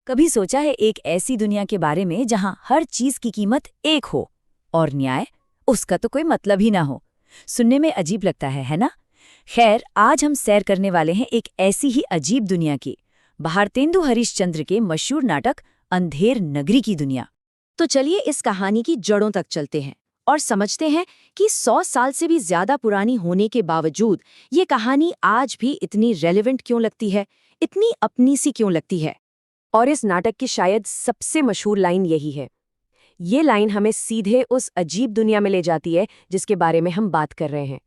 कभी सोचा है एक ऐसी दुनिया के बारे में जहां हर चीज की कीमत एक हो और न्याय उसका तो कोई मतलब ही ना हो। सुनने में अजीब लगता है ना। खैर, आज हम सैर करने वाले हैं एक ऐसी ही अजीब दुनिया की, भारतेंदु हरिश्चंद्र के मशहूर नाटक अंधेर नगरी की दुनिया। तो चलिए इस कहानी की जड़ों तक चलते हैं और समझते हैं कि 100 साल से भी ज्यादा पुरानी होने के बावजूद ये कहानी आज भी इतनी रेलेवेंट क्यों लगती है, इतनी अपनी सी क्यों लगती है। और इस नाटक की शायद सबसे मशहूर लाइन यही है। ये लाइन हमें सीधे उस अजीब दुनिया में ले जाती है जिसके बारे में हम बात कर रहे हैं।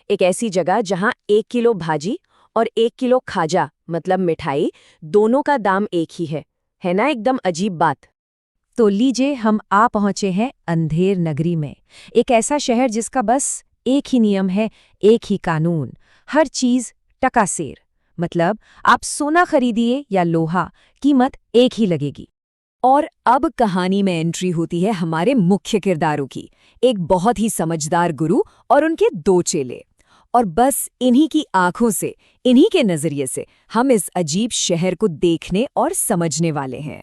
एक ऐसी जगह जहां 1 किलो भाजी और 1 किलो खाजा मतलब मिठाई दोनों का दाम एक ही है ना? एकदम अजीब बात। तो लीजिए, हम आ पहुंचे हैं अंधेर नगरी में, एक ऐसा शहर जिसका बस एक ही नियम है, एक ही कानून, हर चीज टकासेर। मतलब आप सोना खरीदिए या लोहा, कीमत एक ही लगेगी। और अब कहानी में एंट्री होती है हमारे मुख्य किरदारों की, एक बहुत ही समझदार गुरु और उनके 2 चेले। और बस इन्हीं की आंखों से, इन्हीं के नजरिए से हम इस अजीब शहर को देखने और समझने वाले हैं।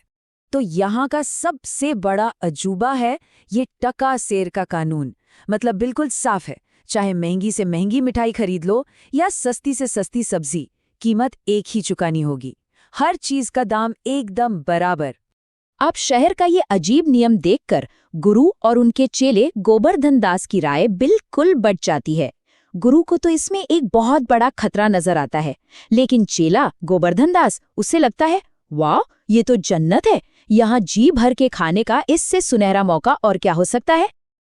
तो यहाँ का सबसे बड़ा अजूबा है ये टकासेर का कानून। मतलब बिल्कुल साफ है, चाहे महंगी से महंगी मिठाई खरीद लो या सस्ती से सस्ती सब्जी, कीमत एक ही चुकानी होगी। हर चीज का दाम एकदम बराबर। अब शहर का ये अजीब नियम देखकर गुरु और उनके चेले गोवर्धन दास की राय बिल्कुल बट जाती है। गुरु को तो इसमें एक बहुत बड़ा खतरा नजर आता है, लेकिन चेला गोवर्धन दास, उसे लगता है वाह, ये तो जन्नत है, यहाँ जी भर के खाने का इससे सुनहरा मौका और क्या हो सकता है।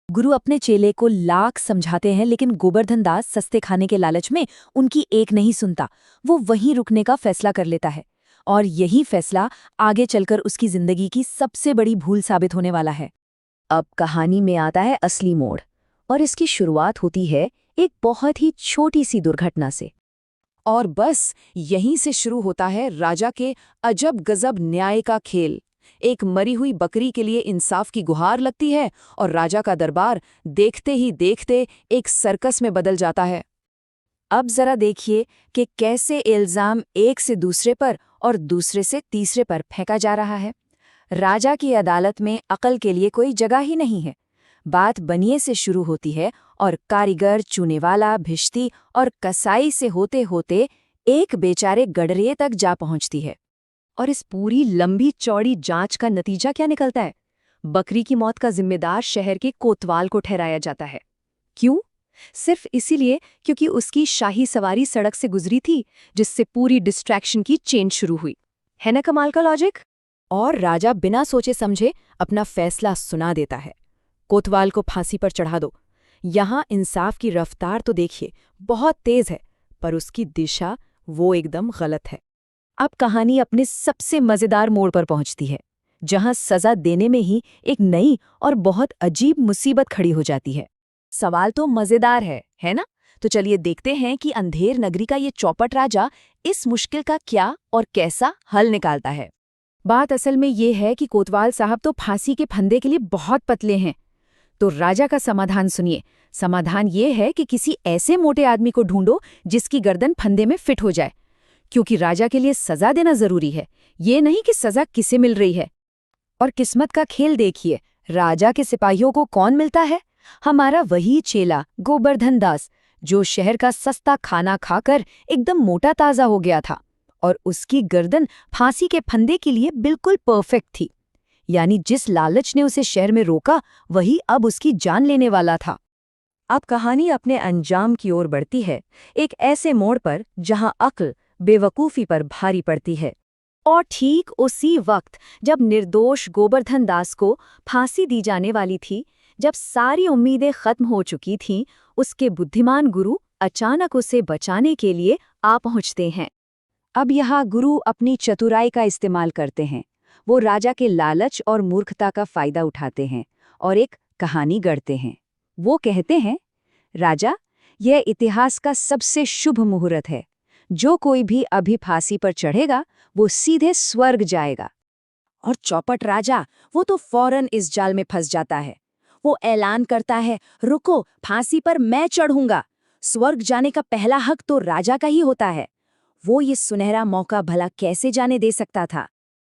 गुरु अपने चेले को लाख समझाते हैं, लेकिन गोवर्धन दास सस्ते खाने के लालच में उनकी एक नहीं सुनता। वो वहीं रुकने का फैसला कर लेता है और यही फैसला आगे चलकर उसकी जिंदगी की सबसे बड़ी भूल साबित होने वाला है। अब कहानी में आता है असली मोड़, और इसकी शुरुआत होती है एक बहुत ही छोटी सी दुर्घटना से। और बस यहीं से शुरू होता है राजा के अजब गजब न्याय का खेल। एक मरी हुई बकरी के लिए इंसाफ की गुहार लगती है और राजा का दरबार देखते ही देखते एक सर्कस में बदल जाता है। अब जरा देखिए कि कैसे इल्जाम एक से दूसरे पर और दूसरे से तीसरे पर फेंका जा रहा है। राजा की अदालत में अकल के लिए कोई जगह ही नहीं है। बात बनिए से शुरू होती है और कारीगर, चूनेवाला, भिश्ती और कसाई से होते होते एक बेचारे गडरिये तक जा पहुंचती है। और इस पूरी लंबी चौड़ी जांच का नतीजा क्या निकलता है? बकरी की मौत का जिम्मेदार शहर के कोतवाल को ठहराया जाता है। क्यों? सिर्फ इसीलिए क्योंकि उसकी शाही सवारी सड़क से गुजरी थी, जिससे पूरी डिस्ट्रैक्शन की चेन शुरू हुई। है ना कमाल का लॉजिक? और राजा बिना सोचे समझे अपना फैसला सुना देता है। कोतवाल को फांसी पर चढ़ा दो। यहाँ इंसाफ की रफ्तार तो देखिए, बहुत तेज है, पर उसकी दिशा वो एकदम गलत है। अब कहानी अपने सबसे मजेदार मोड़ पर पहुंचती है, जहां सजा देने में ही एक नई और बहुत अजीब मुसीबत खड़ी हो जाती है। सवाल तो मजेदार है ना? तो चलिए देखते हैं कि अंधेर नगरी का ये चौपट राजा इस मुश्किल का क्या और कैसा हल निकालता है। बात असल में ये है कि कोतवाल साहब तो फांसी के फंदे के लिए बहुत पतले हैं। तो राजा का समाधान सुनिए। समाधान ये है कि किसी ऐसे मोटे आदमी को ढूंढो जिसकी गर्दन फंदे में फिट हो जाए, क्योंकि राजा के लिए सजा देना जरूरी है, ये नहीं कि सजा किसे मिल रही है। और किस्मत का खेल देखिए, राजा के सिपाहियों को कौन मिलता है? हमारा वही चेला गोवर्धन दास, जो शहर का सस्ता खाना खाकर एकदम मोटा ताजा हो गया था, और उसकी गर्दन फांसी के फंदे के लिए बिल्कुल परफेक्ट थी। यानी जिस लालच ने उसे शहर में रोका, वही अब उसकी जान लेने वाला था। अब कहानी अपने अंजाम की ओर बढ़ती है, एक ऐसे मोड़ पर जहां अक्ल बेवकूफी पर भारी पड़ती है। और ठीक उसी वक्त जब निर्दोष गोवर्धन दास को फांसी दी जाने वाली थी, जब सारी उम्मीदें खत्म हो चुकी थीं, उसके बुद्धिमान गुरु अचानक उसे बचाने के लिए आ पहुंचते हैं। अब यहाँ गुरु अपनी चतुराई का इस्तेमाल करते हैं। वो राजा के लालच और मूर्खता का फायदा उठाते हैं और एक कहानी गढ़ते हैं। वो कहते हैं, राजा, यह इतिहास का सबसे शुभ मुहूर्त है। जो कोई भी अभी फांसी पर चढ़ेगा वो सीधे स्वर्ग जाएगा। और चौपट राजा वो तो फौरन इस जाल में फंस जाता है। वो ऐलान करता है, रुको, फांसी पर मैं चढ़ूंगा। स्वर्ग जाने का पहला हक तो राजा का ही होता है। वो ये सुनहरा मौका भला कैसे जाने दे सकता था?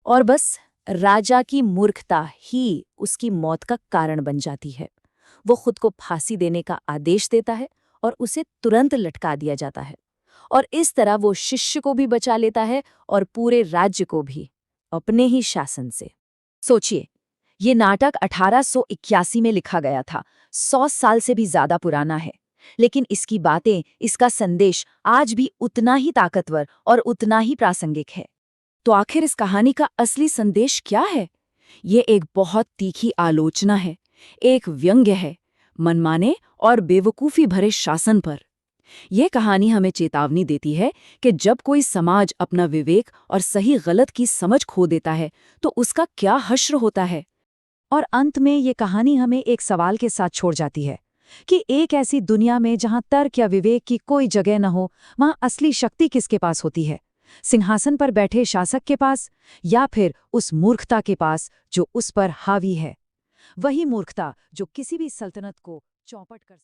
और बस राजा की मूर्खता ही उसकी मौत का कारण बन जाती है। वो खुद को फांसी देने का आदेश देता है और उसे तुरंत लटका दिया जाता है। और इस तरह वो शिष्य को भी बचा लेता है और पूरे राज्य को भी, अपने ही शासन से। सोचिए, ये नाटक 1881 में लिखा गया था, 100 साल से भी ज्यादा पुराना है। लेकिन इसकी बातें, इसका संदेश आज भी उतना ही ताकतवर और उतना ही प्रासंगिक है। तो आखिर इस कहानी का असली संदेश क्या है? ये एक बहुत तीखी आलोचना है, एक व्यंग्य है मनमाने और बेवकूफ़ी भरे शासन पर। यह कहानी हमें चेतावनी देती है कि जब कोई समाज अपना विवेक और सही गलत की समझ खो देता है तो उसका क्या हश्र होता है। और अंत में ये कहानी हमें एक सवाल के साथ छोड़ जाती है कि एक ऐसी दुनिया में जहां तर्क या विवेक की कोई जगह न हो, वहां असली शक्ति किसके पास होती है? सिंहासन पर बैठे शासक के पास, या फिर उस मूर्खता के पास जो उस पर हावी है? वही मूर्खता जो किसी भी सल्तनत को चौपट कर सकती है।